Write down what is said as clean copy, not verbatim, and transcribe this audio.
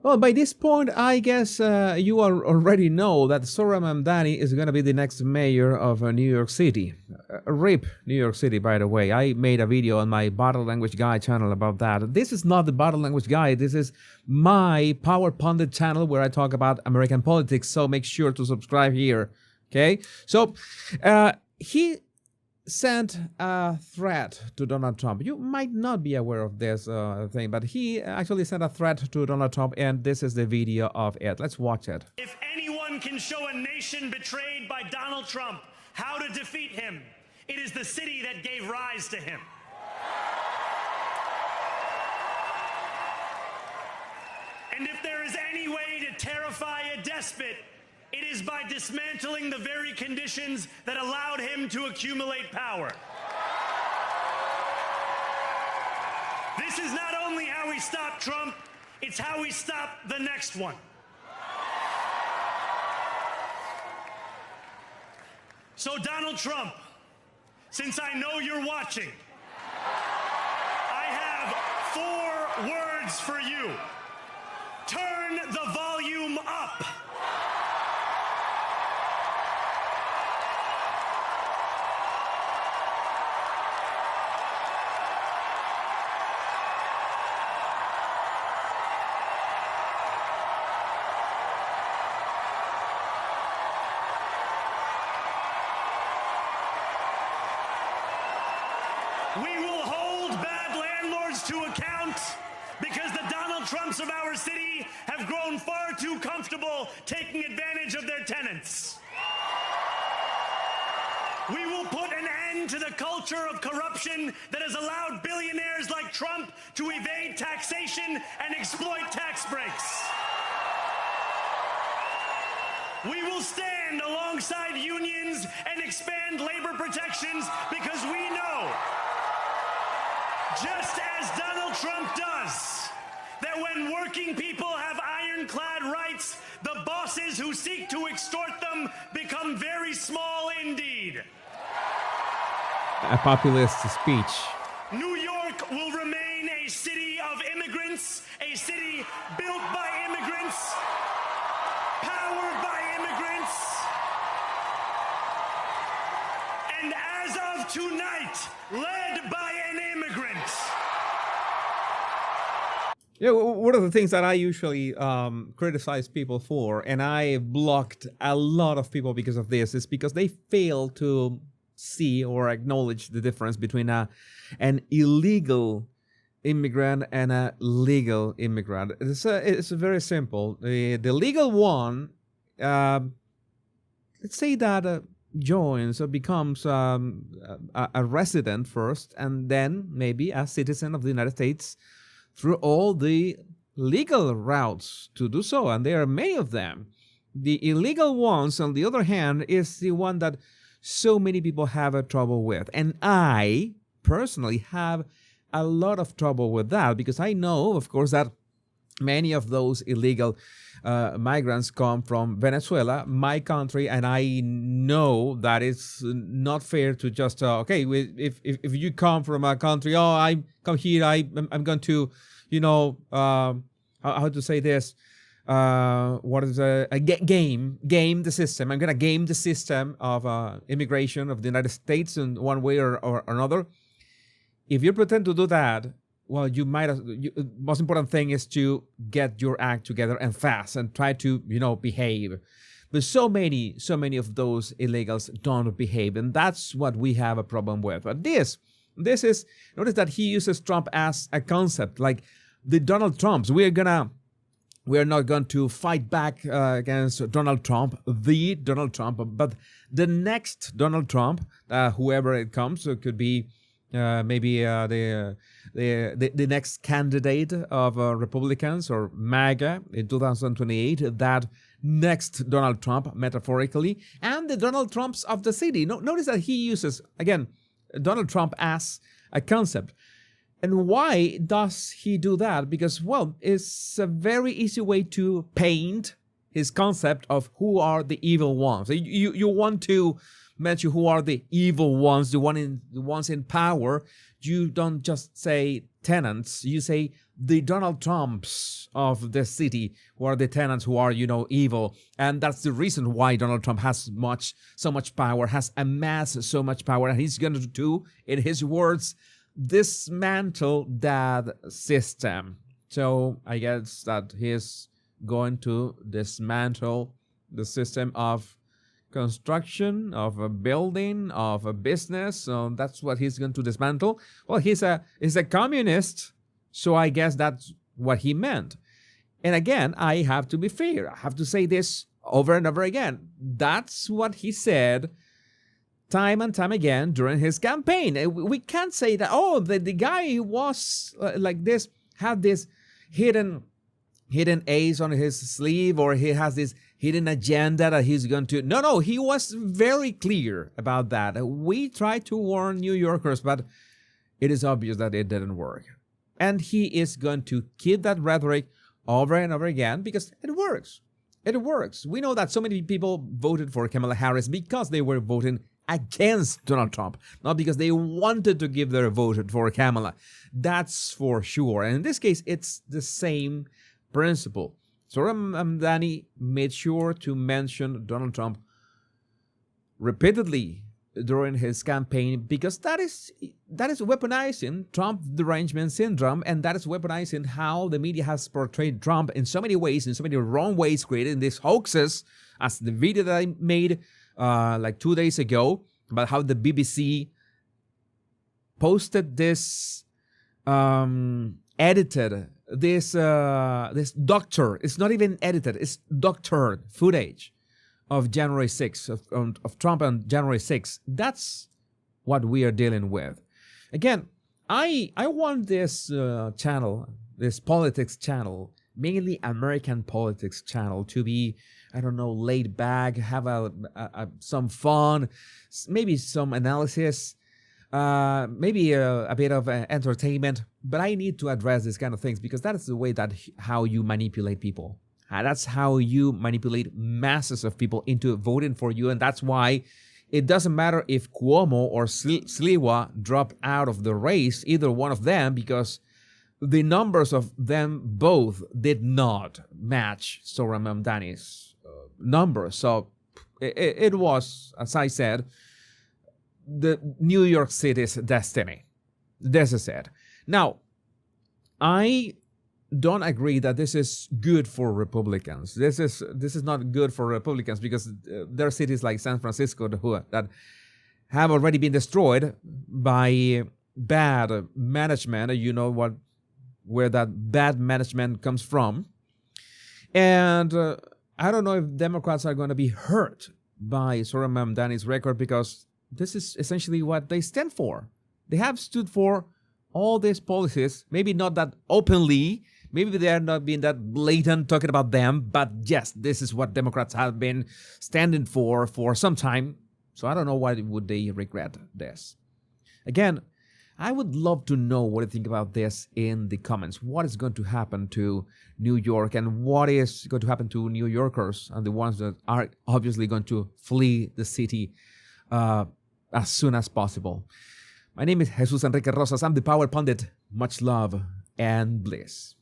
Well, by this point, I guess you already know that Zohran Mamdani is going to be the next mayor of New York City. RIP New York City, by the way. I made a video on my Bottle Language Guy channel about that. This is not the Bottle Language Guy. This is my Power Pundit channel where I talk about American politics. So make sure to subscribe here. Okay? So he sent a threat to Donald Trump. You might not be aware of this thing, but he actually sent a threat to Donald Trump, and this is the video of it. Let's watch it. If anyone can show a nation betrayed by Donald Trump how to defeat him, it is the city that gave rise to him. And if there is any way to terrify a despot, it is by dismantling the very conditions that allowed him to accumulate power. This is not only how we stop Trump, it's how we stop the next one. So Donald Trump, since I know you're watching, I have 4 words for you. Turn the volume up. We will hold bad landlords to account because the Donald Trumps of our city have grown far too comfortable taking advantage of their tenants. We will put an end to the culture of corruption that has allowed billionaires like Trump to evade taxation and exploit tax breaks. We will stand alongside unions and expand labor protections because we know, just as Donald Trump does, that when working people have ironclad rights, the bosses who seek to extort them become very small indeed. A populist speech. New York will remain a city of immigrants, a city built by immigrants, powered by immigrants. And as of tonight, led by an immigrant. Yeah, one of the things that I usually criticize people for, and I blocked a lot of people because of this, is because they fail to see or acknowledge the difference between an illegal immigrant and a legal immigrant. It's very simple. The legal one, let's say that joins or becomes a resident first, and then maybe a citizen of the United States through all the legal routes to do so, and there are many of them. The illegal ones, on the other hand, is the one that so many people have a trouble with, and I personally have a lot of trouble with that because I know, of course, that many of those illegal migrants come from Venezuela, my country, and I know that it's not fair to just okay, if you come from a country, oh, I come here, I'm going to, you know, how to say this, what is game the system. I'm gonna game the system of immigration of the United States in one way or another. If you pretend to do that, well, you might. Most important thing is to get your act together and fast and try to, you know, behave. But so many of those illegals don't behave, and that's what we have a problem with. But this is, notice that he uses Trump as a concept, like the Donald Trumps. We are not going to fight back against Donald Trump, the Donald Trump, but the next Donald Trump, whoever it comes, so it could be maybe the next candidate of Republicans or MAGA in 2028, that next Donald Trump, metaphorically, and the Donald Trumps of the city. Notice that he uses, again, Donald Trump as a concept. And why does he do that? Because, well, it's a very easy way to paint his concept of who are the evil ones. You want to mention who are the evil ones, the ones in power. You don't just say tenants, you say the Donald Trumps of the city who are the tenants who are, evil. And that's the reason why Donald Trump has so much power, has amassed so much power. And he's going to do, in his words, dismantle that system. So I guess that he's going to dismantle the system of construction, of a building, of a business. So that's what he's going to dismantle. Well, he's a communist, so I guess that's what he meant. And again, I have to be fair. I have to say this over and over again. That's what he said time and time again during his campaign. We can't say that, the guy was like this, had this hidden ace on his sleeve, or he has this hidden agenda that he's going to... No, he was very clear about that. We tried to warn New Yorkers, but it is obvious that it didn't work. And he is going to keep that rhetoric over and over again because it works. It works. We know that so many people voted for Kamala Harris because they were voting against Donald Trump, not because they wanted to give their vote for Kamala. That's for sure. And in this case, it's the same principle. Zohran Mamdani made sure to mention Donald Trump repeatedly during his campaign because that is weaponizing Trump derangement syndrome, and that is weaponizing how the media has portrayed Trump in so many ways, in so many wrong ways, creating these hoaxes, as the video that I made like 2 days ago about how the BBC posted this edited, this doctor, it's not even edited, it's doctored footage of January 6th, of Trump on January 6th. That's what we are dealing with. Again, I want this channel, this politics channel, mainly American politics channel, to be, I don't know, laid back, have some fun, maybe some analysis, maybe a bit of entertainment. But I need to address these kind of things because that is the way that how you manipulate people. That's how you manipulate masses of people into voting for you. And that's why it doesn't matter if Cuomo or Sliwa drop out of the race, either one of them, because the numbers of them both did not match Zohran Mamdani's numbers. So it was, as I said, the New York City's destiny. This is it. Now, I don't agree that this is good for Republicans. This is not good for Republicans because there are cities like San Francisco that have already been destroyed by bad management. You know where that bad management comes from. And I don't know if Democrats are going to be hurt by Zohran Mamdani's record because this is essentially what they stand for. They have stood for all these policies, maybe not that openly, maybe they are not being that blatant talking about them, but yes, this is what Democrats have been standing for some time. So I don't know why would they regret this. Again, I would love to know what you think about this in the comments. What is going to happen to New York and what is going to happen to New Yorkers and the ones that are obviously going to flee the city as soon as possible. My name is Jesus Enrique Rosas. I'm the Power Pundit. Much love and bliss.